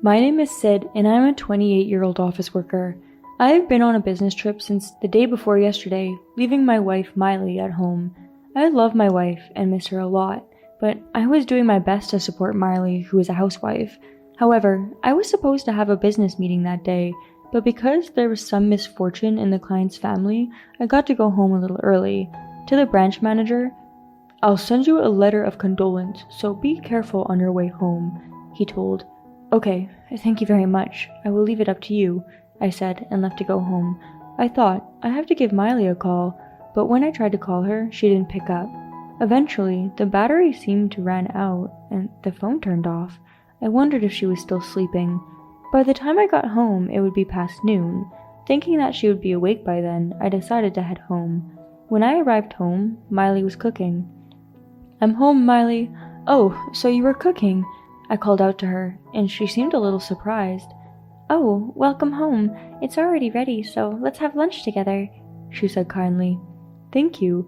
My name is Sid, and I'm a 28-year-old office worker. I have been on a business trip since the day before yesterday, leaving my wife Miley at home. I love my wife and miss her a lot, but I was doing my best to support Miley, who is a housewife. However, I was supposed to have a business meeting that day, but because there was some misfortune in the client's family, I got to go home a little early. To the branch manager, "I'll send you a letter of condolence, so be careful on your way home," he told. "Okay, thank you very much. I will leave it up to you," I said and left to go home. I thought, I have to give Miley a call, but when I tried to call her, she didn't pick up. Eventually, the battery seemed to run out and the phone turned off. I wondered if she was still sleeping. By the time I got home, it would be past noon. Thinking that she would be awake by then, I decided to head home. When I arrived home, Miley was cooking. "I'm home, Miley." "Oh, so you were cooking?" I called out to her, and she seemed a little surprised. "Oh, welcome home. It's already ready, so let's have lunch together," she said kindly. "Thank you."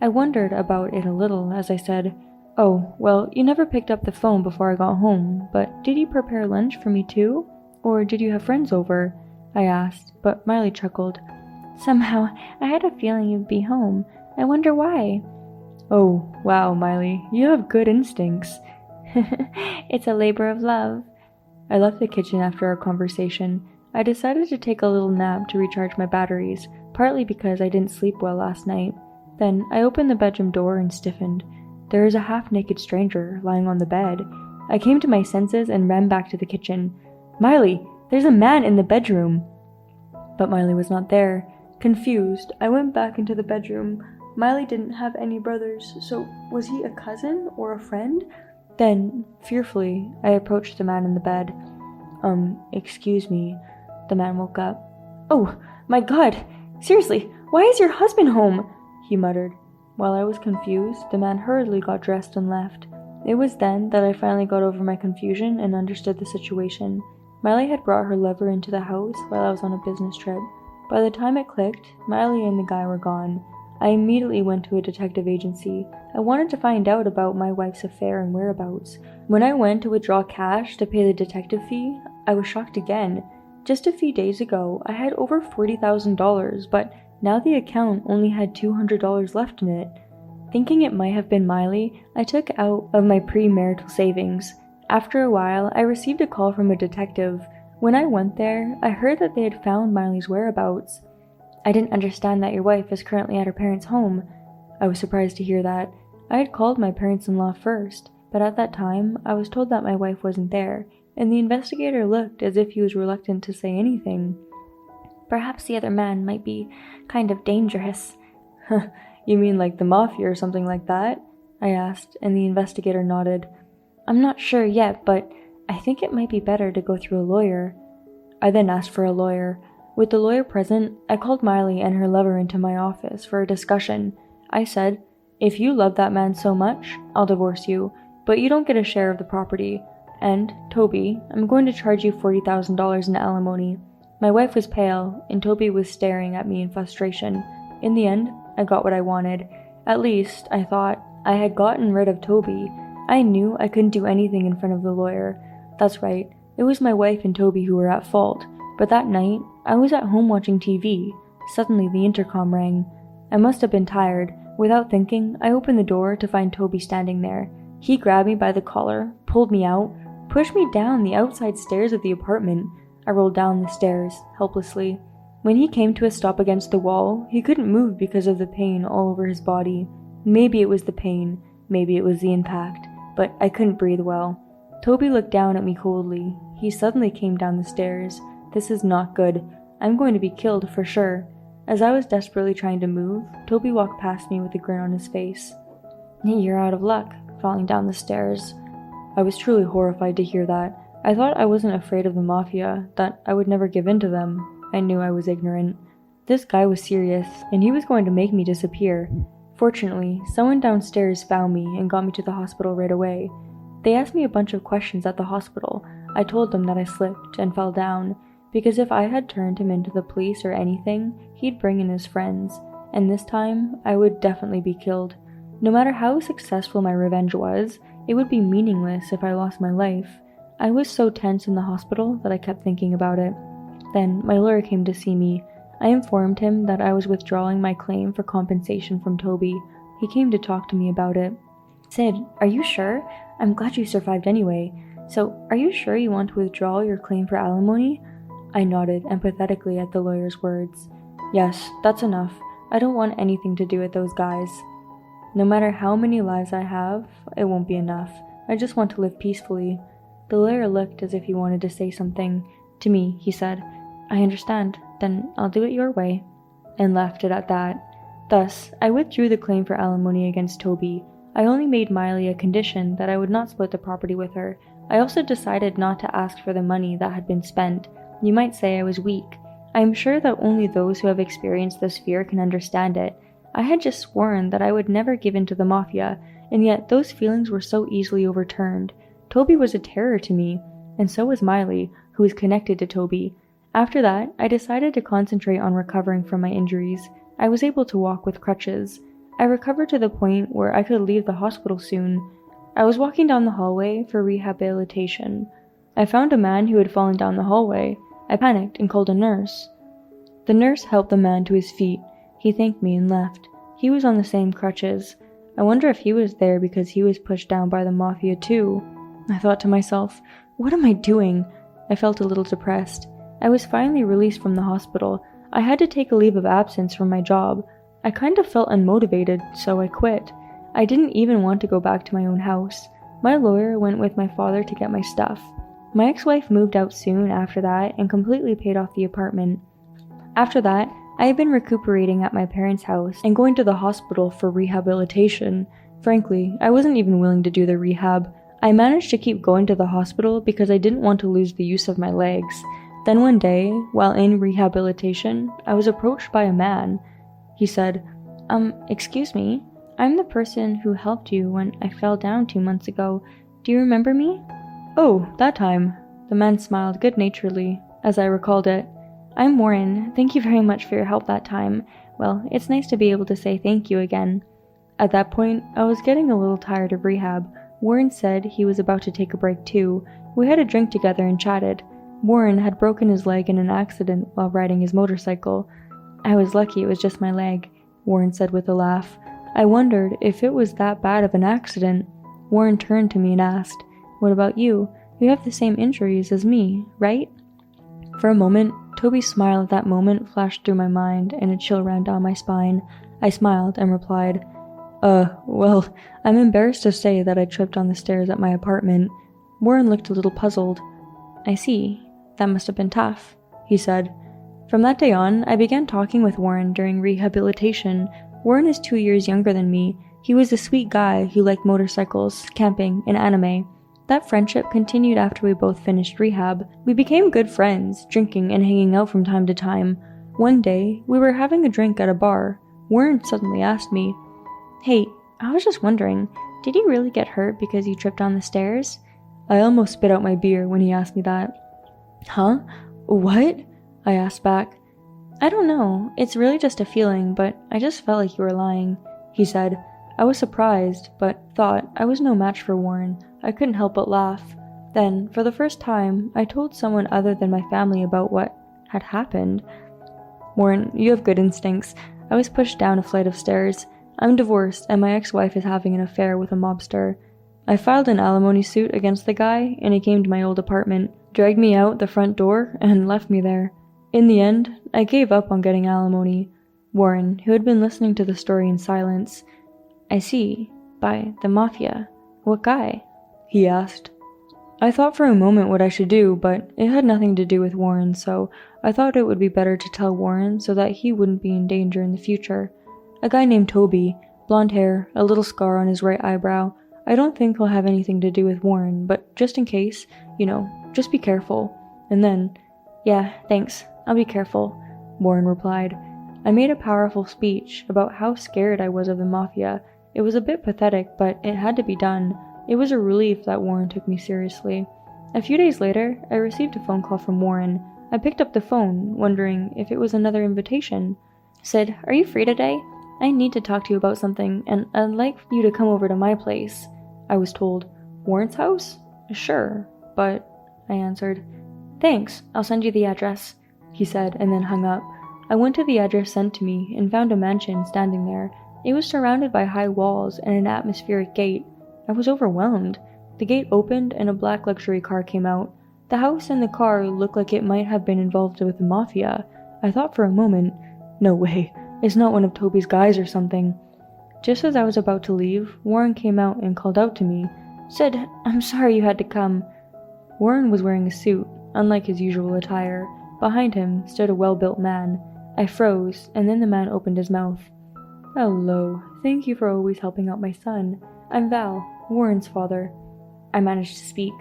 I wondered about it a little as I said, "Oh, well, you never picked up the phone before I got home, but did you prepare lunch for me too? Or did you have friends over?" I asked, but Miley chuckled. "Somehow, I had a feeling you'd be home. I wonder why." "Oh, wow, Miley, you have good instincts." "It's a labor of love." I left the kitchen after our conversation. I decided to take a little nap to recharge my batteries, partly because I didn't sleep well last night. Then I opened the bedroom door and stiffened. There was a half-naked stranger lying on the bed. I came to my senses and ran back to the kitchen. "Miley, there's a man in the bedroom!" But Miley was not there. Confused, I went back into the bedroom. Miley didn't have any brothers, so was he a cousin or a friend? Then, fearfully, I approached the man in the bed. Excuse me." The man woke up. "Oh, my God! Seriously, why is your husband home?" he muttered. While I was confused, the man hurriedly got dressed and left. It was then that I finally got over my confusion and understood the situation. Miley had brought her lover into the house while I was on a business trip. By the time it clicked, Miley and the guy were gone. I immediately went to a detective agency. I wanted to find out about my wife's affair and whereabouts. When I went to withdraw cash to pay the detective fee, I was shocked again. Just a few days ago, I had over $40,000, but now the account only had $200 left in it. Thinking it might have been Miley, I took out of my premarital savings. After a while, I received a call from a detective. When I went there, I heard that they had found Miley's whereabouts. "I didn't understand that your wife is currently at her parents' home." I was surprised to hear that. I had called my parents-in-law first, but at that time, I was told that my wife wasn't there, and the investigator looked as if he was reluctant to say anything. "Perhaps the other man might be kind of dangerous." "You mean like the Mafia or something like that?" I asked, and the investigator nodded. "I'm not sure yet, but I think it might be better to go through a lawyer." I then asked for a lawyer. With the lawyer present, I called Miley and her lover into my office for a discussion. I said, "If you love that man so much, I'll divorce you, but you don't get a share of the property. And, Toby, I'm going to charge you $40,000 in alimony." My wife was pale, and Toby was staring at me in frustration. In the end, I got what I wanted. At least, I thought, I had gotten rid of Toby. I knew I couldn't do anything in front of the lawyer. That's right, it was my wife and Toby who were at fault. But that night, I was at home watching TV. Suddenly, the intercom rang. I must have been tired. Without thinking, I opened the door to find Toby standing there. He grabbed me by the collar, pulled me out, pushed me down the outside stairs of the apartment. I rolled down the stairs, helplessly. When he came to a stop against the wall, he couldn't move because of the pain all over his body. Maybe it was the pain, maybe it was the impact, but I couldn't breathe well. Toby looked down at me coldly. He suddenly came down the stairs. This is not good. I'm going to be killed for sure. As I was desperately trying to move, Toby walked past me with a grin on his face. "You're out of luck, falling down the stairs." I was truly horrified to hear that. I thought I wasn't afraid of the Mafia, that I would never give in to them. I knew I was ignorant. This guy was serious, and he was going to make me disappear. Fortunately, someone downstairs found me and got me to the hospital right away. They asked me a bunch of questions at the hospital. I told them that I slipped and fell down, because if I had turned him into the police or anything, he'd bring in his friends, and this time, I would definitely be killed. No matter how successful my revenge was, it would be meaningless if I lost my life. I was so tense in the hospital that I kept thinking about it. Then my lawyer came to see me. I informed him that I was withdrawing my claim for compensation from Toby. He came to talk to me about it. Sid, are you sure? I'm glad you survived anyway. So, are you sure you want to withdraw your claim for alimony? I nodded empathetically at the lawyer's words. Yes, that's enough. I don't want anything to do with those guys. No matter how many lives I have, it won't be enough. I just want to live peacefully. The lawyer looked as if he wanted to say something. To me, he said, I understand. Then I'll do it your way. And left it at that. Thus, I withdrew the claim for alimony against Toby. I only made Miley a condition that I would not split the property with her. I also decided not to ask for the money that had been spent. You might say I was weak. I am sure that only those who have experienced this fear can understand it. I had just sworn that I would never give in to the Mafia, and yet those feelings were so easily overturned. Toby was a terror to me, and so was Miley, who was connected to Toby. After that, I decided to concentrate on recovering from my injuries. I was able to walk with crutches. I recovered to the point where I could leave the hospital soon. I was walking down the hallway for rehabilitation. I found a man who had fallen down the hallway. I panicked and called a nurse. The nurse helped the man to his feet. He thanked me and left. He was on the same crutches. I wonder if he was there because he was pushed down by the Mafia too. I thought to myself, what am I doing? I felt a little depressed. I was finally released from the hospital. I had to take a leave of absence from my job. I kind of felt unmotivated, so I quit. I didn't even want to go back to my own house. My lawyer went with my father to get my stuff. My ex-wife moved out soon after that and completely paid off the apartment. After that, I had been recuperating at my parents' house and going to the hospital for rehabilitation. Frankly, I wasn't even willing to do the rehab. I managed to keep going to the hospital because I didn't want to lose the use of my legs. Then one day, while in rehabilitation, I was approached by a man. He said, excuse me, I'm the person who helped you when I fell down 2 months ago. Do you remember me? Oh, that time. The man smiled good-naturedly, as I recalled it. I'm Warren. Thank you very much for your help that time. Well, it's nice to be able to say thank you again. At that point, I was getting a little tired of rehab. Warren said he was about to take a break too. We had a drink together and chatted. Warren had broken his leg in an accident while riding his motorcycle. I was lucky it was just my leg, Warren said with a laugh. I wondered if it was that bad of an accident. Warren turned to me and asked, What about you? You have the same injuries as me, right? For a moment, Toby's smile at that moment flashed through my mind and a chill ran down my spine. I smiled and replied, well, I'm embarrassed to say that I tripped on the stairs at my apartment. Warren looked a little puzzled. I see. That must have been tough, he said. From that day on, I began talking with Warren during rehabilitation. Warren is 2 years younger than me. He was a sweet guy who liked motorcycles, camping, and anime. That friendship continued after we both finished rehab. We became good friends, drinking and hanging out from time to time. One day, we were having a drink at a bar. Warren suddenly asked me, Hey, I was just wondering, did you really get hurt because you tripped on the stairs? I almost spit out my beer when he asked me that. Huh? What? I asked back. I don't know, it's really just a feeling, but I just felt like you were lying, he said. I was surprised, but thought I was no match for Warren. I couldn't help but laugh. Then, for the first time, I told someone other than my family about what had happened. Warren, you have good instincts. I was pushed down a flight of stairs. I'm divorced, and my ex-wife is having an affair with a mobster. I filed an alimony suit against the guy, and he came to my old apartment, dragged me out the front door, and left me there. In the end, I gave up on getting alimony. Warren, who had been listening to the story in silence, I see. By the Mafia. What guy? He asked. I thought for a moment what I should do, but it had nothing to do with Warren, so I thought it would be better to tell Warren so that he wouldn't be in danger in the future. A guy named Toby, blonde hair, a little scar on his right eyebrow. I don't think he'll have anything to do with Warren, but just in case, just be careful. And then, yeah, thanks, I'll be careful, Warren replied. I made a powerful speech about how scared I was of the Mafia. It was a bit pathetic, but it had to be done. It was a relief that Warren took me seriously. A few days later, I received a phone call from Warren. I picked up the phone, wondering if it was another invitation. Sid, are you free today? I need to talk to you about something, and I'd like you to come over to my place. I was told. Warren's house? Sure, but I answered. Thanks, I'll send you the address, he said, and then hung up. I went to the address sent to me and found a mansion standing there. It was surrounded by high walls and an atmospheric gate. I was overwhelmed. The gate opened and a black luxury car came out. The house and the car looked like it might have been involved with the Mafia. I thought for a moment, no way, it's not one of Toby's guys or something. Just as I was about to leave, Warren came out and called out to me. Said, I'm sorry you had to come. Warren was wearing a suit, unlike his usual attire. Behind him stood a well-built man. I froze, and then the man opened his mouth. Hello, thank you for always helping out my son. I'm Val, Warren's father. I managed to speak.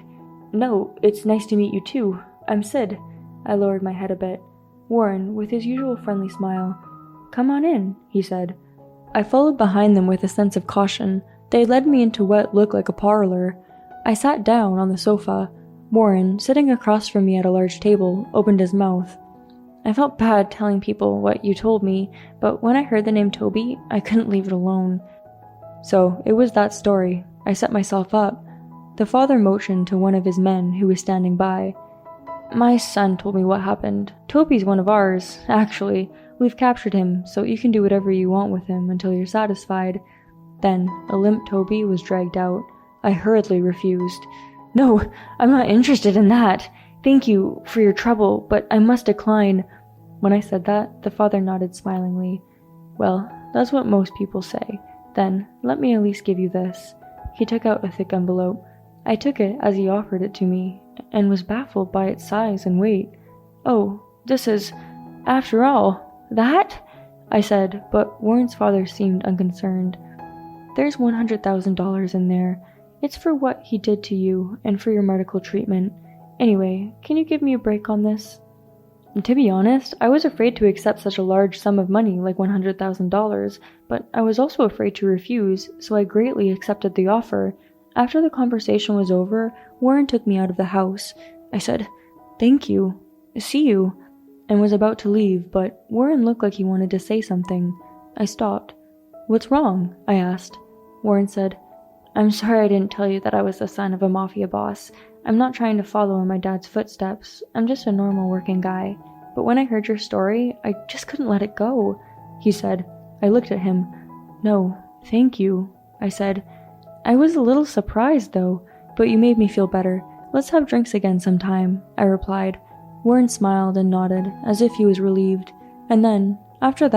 No, it's nice to meet you too. I'm Sid. I lowered my head a bit. Warren, with his usual friendly smile. Come on in, he said. I followed behind them with a sense of caution. They led me into what looked like a parlor. I sat down on the sofa. Warren, sitting across from me at a large table, opened his mouth. I felt bad telling people what you told me, but when I heard the name Toby, I couldn't leave it alone. So, it was that story. I set myself up. The father motioned to one of his men who was standing by. My son told me what happened. Toby's one of ours, actually. We've captured him, so you can do whatever you want with him until you're satisfied. Then, a limp Toby was dragged out. I hurriedly refused. No, I'm not interested in that. Thank you for your trouble, but I must decline. When I said that, the father nodded smilingly. Well, that's what most people say. Then, let me at least give you this. He took out a thick envelope. I took it as he offered it to me, and was baffled by its size and weight. Oh, this is, after all, that? I said, but Warren's father seemed unconcerned. There's $100,000 in there. It's for what he did to you, and for your medical treatment. Anyway, can you give me a break on this? And to be honest, I was afraid to accept such a large sum of money like $100,000, but I was also afraid to refuse, so I greatly accepted the offer. After the conversation was over, Warren took me out of the house. I said, Thank you. See you. And was about to leave, but Warren looked like he wanted to say something. I stopped. What's wrong? I asked. Warren said, I'm sorry I didn't tell you that I was the son of a Mafia boss. I'm not trying to follow in my dad's footsteps. I'm just a normal working guy. But when I heard your story, I just couldn't let it go. He said. I looked at him. No, thank you, I said. I was a little surprised, though, but you made me feel better. Let's have drinks again sometime, I replied. Warren smiled and nodded, as if he was relieved. And then, after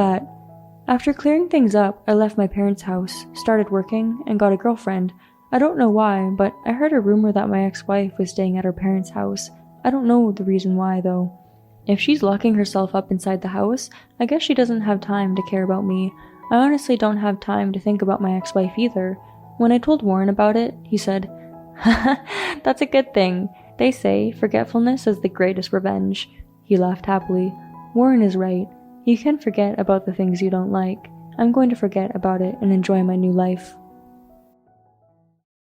clearing things up, I left my parents' house, started working, and got a girlfriend. I don't know why, but I heard a rumor that my ex-wife was staying at her parents' house. I don't know the reason why, though. If she's locking herself up inside the house, I guess she doesn't have time to care about me. I honestly don't have time to think about my ex-wife either. When I told Warren about it, he said, That's a good thing. They say forgetfulness is the greatest revenge. He laughed happily. Warren is right. You can forget about the things you don't like. I'm going to forget about it and enjoy my new life.